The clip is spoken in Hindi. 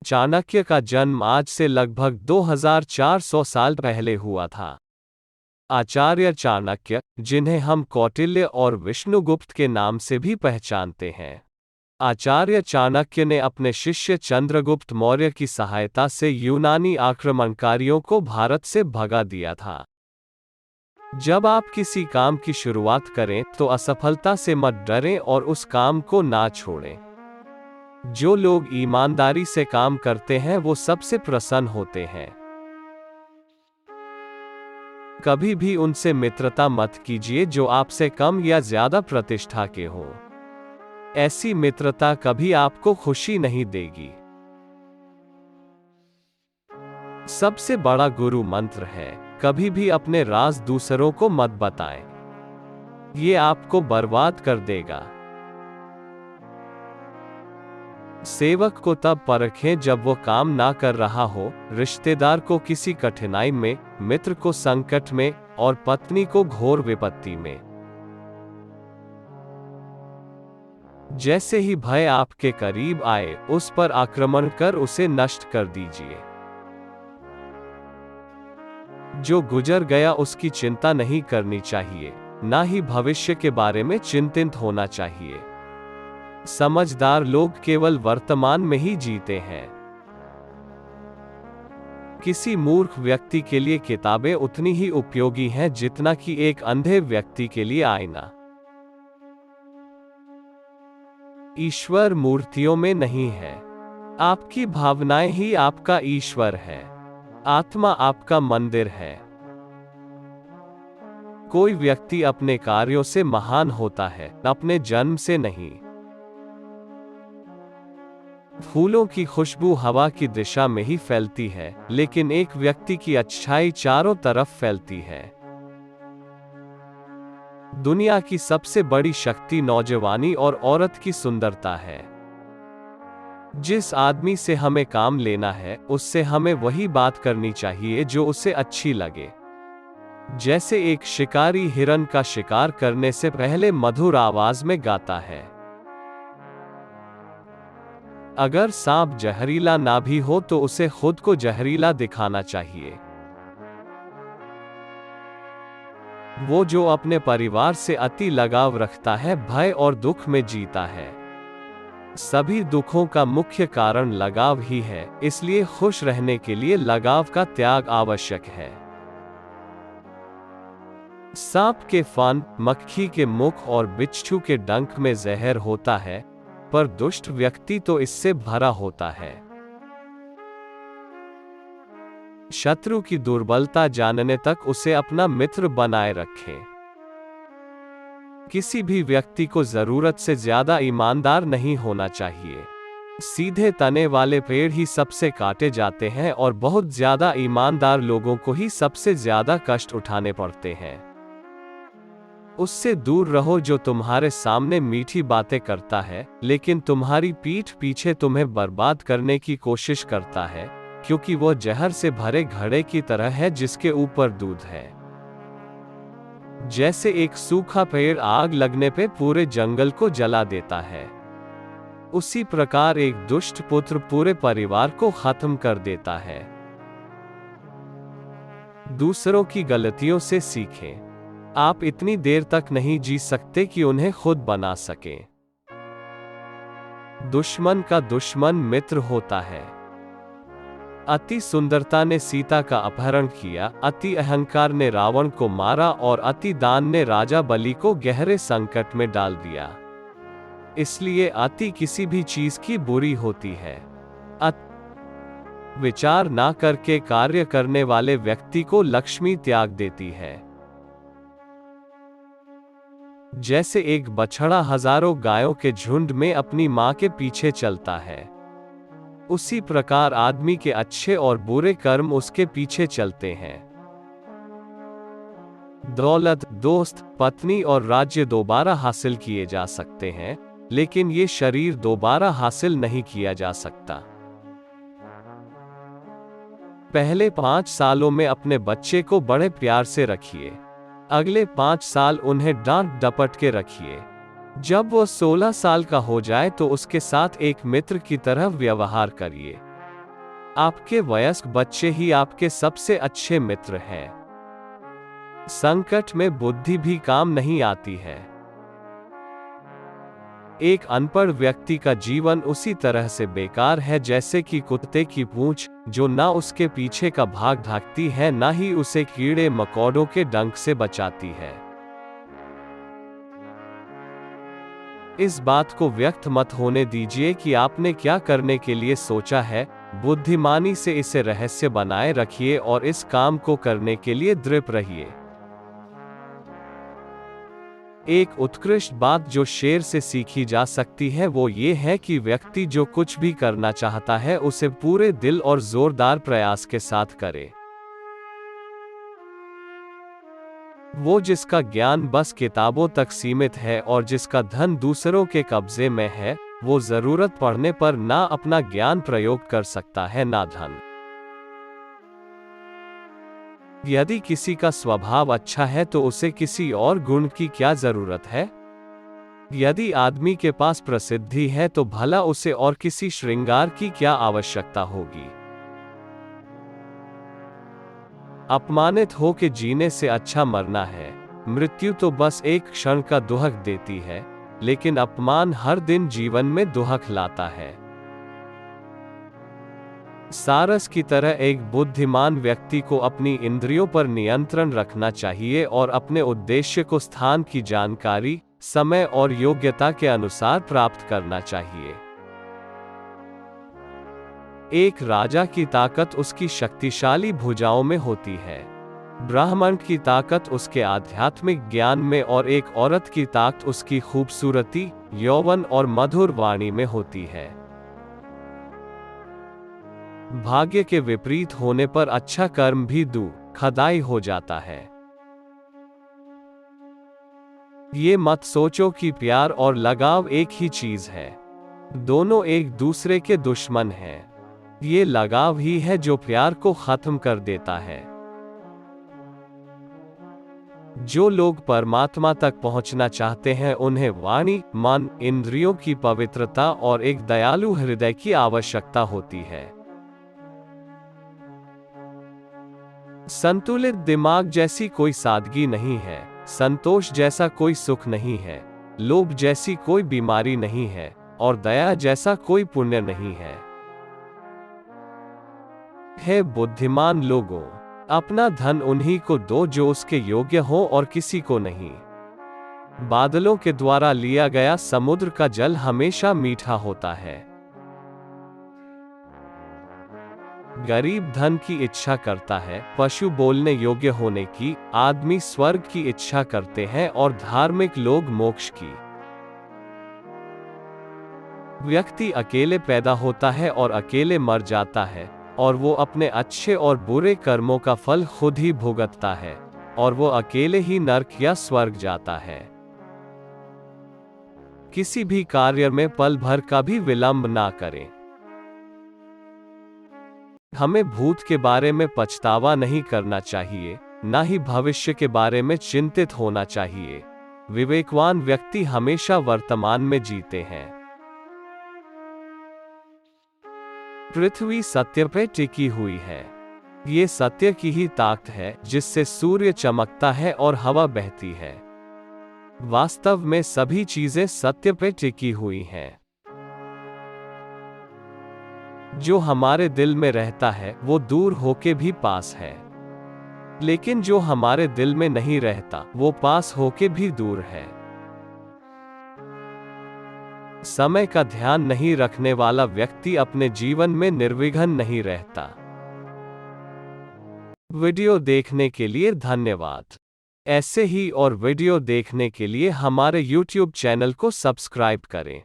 चाणक्य का जन्म आज से लगभग 2400 साल पहले हुआ था। आचार्य चाणक्य, जिन्हें हम कौटिल्य और विष्णुगुप्त के नाम से भी पहचानते हैं, आचार्य चाणक्य ने अपने शिष्य चंद्रगुप्त मौर्य की सहायता से यूनानी आक्रमणकारियों को भारत से भगा दिया था। जब आप किसी काम की शुरुआत करें तो असफलता से मत डरें और उस काम को ना छोड़ें। जो लोग ईमानदारी से काम करते हैं वो सबसे प्रसन्न होते हैं। कभी भी उनसे मित्रता मत कीजिए जो आपसे कम या ज्यादा प्रतिष्ठा के हो। ऐसी मित्रता कभी आपको खुशी नहीं देगी। सबसे बड़ा गुरु मंत्र है, कभी भी अपने राज दूसरों को मत बताएं। ये आपको बर्बाद कर देगा। सेवक को तब परखें जब वो काम ना कर रहा हो, रिश्तेदार को किसी कठिनाई में, मित्र को संकट में और पत्नी को घोर विपत्ति में। जैसे ही भय आपके करीब आए, उस पर आक्रमण कर उसे नष्ट कर दीजिए। जो गुजर गया उसकी चिंता नहीं करनी चाहिए, ना ही भविष्य के बारे में चिंतित होना चाहिए। समझदार लोग केवल वर्तमान में ही जीते हैं। किसी मूर्ख व्यक्ति के लिए किताबें उतनी ही उपयोगी हैं जितना कि एक अंधे व्यक्ति के लिए आईना। ईश्वर मूर्तियों में नहीं है। आपकी भावनाएं ही आपका ईश्वर है। आत्मा आपका मंदिर है। कोई व्यक्ति अपने कार्यों से महान होता है, अपने जन्म से नहीं। फूलों की खुशबू हवा की दिशा में ही फैलती है, लेकिन एक व्यक्ति की अच्छाई चारों तरफ फैलती है। दुनिया की सबसे बड़ी शक्ति नौजवानी और औरत की सुंदरता है। जिस आदमी से हमें काम लेना है, उससे हमें वही बात करनी चाहिए जो उसे अच्छी लगे। जैसे एक शिकारी हिरन का शिकार करने से पहले मधुर आवाज में गाता है। अगर सांप जहरीला ना भी हो तो उसे खुद को जहरीला दिखाना चाहिए। वो जो अपने परिवार से अति लगाव रखता है, भय और दुख में जीता है। सभी दुखों का मुख्य कारण लगाव ही है, इसलिए खुश रहने के लिए लगाव का त्याग आवश्यक है। सांप के फन, मक्खी के मुख और बिच्छू के डंक में जहर होता है, पर दुष्ट व्यक्ति तो इससे भरा होता है। शत्रु की दुर्बलता जानने तक उसे अपना मित्र बनाए रखें। किसी भी व्यक्ति को जरूरत से ज्यादा ईमानदार नहीं होना चाहिए। सीधे तने वाले पेड़ ही सबसे काटे जाते हैं और बहुत ज्यादा ईमानदार लोगों को ही सबसे ज्यादा कष्ट उठाने पड़ते हैं। उससे दूर रहो जो तुम्हारे सामने मीठी बातें करता है, लेकिन तुम्हारी पीठ पीछे तुम्हें बर्बाद करने की कोशिश करता है, क्योंकि वो जहर से भरे घड़े की तरह है जिसके ऊपर दूध है। जैसे एक सूखा पेड़ आग लगने पे पूरे जंगल को जला देता है, उसी प्रकार एक दुष्ट पुत्र पूरे परिवार को खत्म कर देता है। दूसरों की गलतियों से सीखें। आप इतनी देर तक नहीं जी सकते कि उन्हें खुद बना सकें। दुश्मन का दुश्मन मित्र होता है। अति सुंदरता ने सीता का अपहरण किया, अति अहंकार ने रावण को मारा और अति दान ने राजा बलि को गहरे संकट में डाल दिया। इसलिए अति किसी भी चीज की बुरी होती है। विचार ना करके कार्य करने वाले व्यक्ति को लक्ष्मी त्याग देती है। जैसे एक बछड़ा हजारों गायों के झुंड में अपनी मां के पीछे चलता है, उसी प्रकार आदमी के अच्छे और बुरे कर्म उसके पीछे चलते हैं। दौलत, दोस्त, पत्नी और राज्य दोबारा हासिल किए जा सकते हैं, लेकिन ये शरीर दोबारा हासिल नहीं किया जा सकता। पहले 5 सालों में अपने बच्चे को बड़े प्यार से रखिए। अगले 5 साल उन्हें डांट डपट के रखिए। जब वो 16 साल का हो जाए तो उसके साथ एक मित्र की तरह व्यवहार करिए। आपके वयस्क बच्चे ही आपके सबसे अच्छे मित्र हैं। संकट में बुद्धि भी काम नहीं आती है। एक अनपढ़ व्यक्ति का जीवन उसी तरह से बेकार है जैसे कि कुत्ते की पूंछ, जो ना उसके पीछे का भाग ढकती है ना ही उसे कीड़े मकोड़ों के डंक से बचाती है। इस बात को व्यक्त मत होने दीजिए कि आपने क्या करने के लिए सोचा है। बुद्धिमानी से इसे रहस्य बनाए रखिए और इस काम को करने के लिए दृढ़ रहिए। एक उत्कृष्ट बात जो शेर से सीखी जा सकती है वो ये है कि व्यक्ति जो कुछ भी करना चाहता है उसे पूरे दिल और जोरदार प्रयास के साथ करे। वो जिसका ज्ञान बस किताबों तक सीमित है और जिसका धन दूसरों के कब्जे में है, वो जरूरत पड़ने पर ना अपना ज्ञान प्रयोग कर सकता है ना धन। यदि किसी का स्वभाव अच्छा है तो उसे किसी और गुण की क्या जरूरत है? यदि आदमी के पास प्रसिद्धि है तो भला उसे और किसी श्रृंगार की क्या आवश्यकता होगी? अपमानित हो के जीने से अच्छा मरना है। मृत्यु तो बस एक क्षण का दुहक देती है, लेकिन अपमान हर दिन जीवन में दुहक लाता है। सारस की तरह एक बुद्धिमान व्यक्ति को अपनी इंद्रियों पर नियंत्रण रखना चाहिए और अपने उद्देश्य को स्थान की जानकारी, समय और योग्यता के अनुसार प्राप्त करना चाहिए। एक राजा की ताकत उसकी शक्तिशाली भुजाओं में होती है। ब्राह्मण की ताकत उसके आध्यात्मिक ज्ञान में और एक औरत की ताकत उसकी खूबसूरती, यौवन और मधुर वाणी में होती है। भाग्य के विपरीत होने पर अच्छा कर्म भी दुखदाई हो जाता है। ये मत सोचो कि प्यार और लगाव एक ही चीज है। दोनों एक दूसरे के दुश्मन हैं। ये लगाव ही है जो प्यार को खत्म कर देता है। जो लोग परमात्मा तक पहुंचना चाहते हैं उन्हें वाणी, मन, इंद्रियों की पवित्रता और एक दयालु हृदय की आवश्यकता होती है। संतुलित दिमाग जैसी कोई सादगी नहीं है, संतोष जैसा कोई सुख नहीं है, लोभ जैसी कोई बीमारी नहीं है और दया जैसा कोई पुण्य नहीं है। हे बुद्धिमान लोगों, अपना धन उन्हीं को दो जो उसके योग्य हो और किसी को नहीं। बादलों के द्वारा लिया गया समुद्र का जल हमेशा मीठा होता है। गरीब धन की इच्छा करता है, पशु बोलने योग्य होने की, आदमी स्वर्ग की इच्छा करते हैं और धार्मिक लोग मोक्ष की। व्यक्ति अकेले पैदा होता है और अकेले मर जाता है और वो अपने अच्छे और बुरे कर्मों का फल खुद ही भुगतता है और वो अकेले ही नर्क या स्वर्ग जाता है। किसी भी कार्य में पल भर का भी विलंब ना करें। हमें भूत के बारे में पछतावा नहीं करना चाहिए, ना ही भविष्य के बारे में चिंतित होना चाहिए। विवेकवान व्यक्ति हमेशा वर्तमान में जीते हैं। पृथ्वी सत्य पे टिकी हुई है। ये सत्य की ही ताकत है जिससे सूर्य चमकता है और हवा बहती है। वास्तव में सभी चीजें सत्य पे टिकी हुई हैं। जो हमारे दिल में रहता है वो दूर होके भी पास है, लेकिन जो हमारे दिल में नहीं रहता वो पास होके भी दूर है। समय का ध्यान नहीं रखने वाला व्यक्ति अपने जीवन में निर्विघ्न नहीं रहता। वीडियो देखने के लिए धन्यवाद। ऐसे ही और वीडियो देखने के लिए हमारे YouTube चैनल को सब्सक्राइब करें।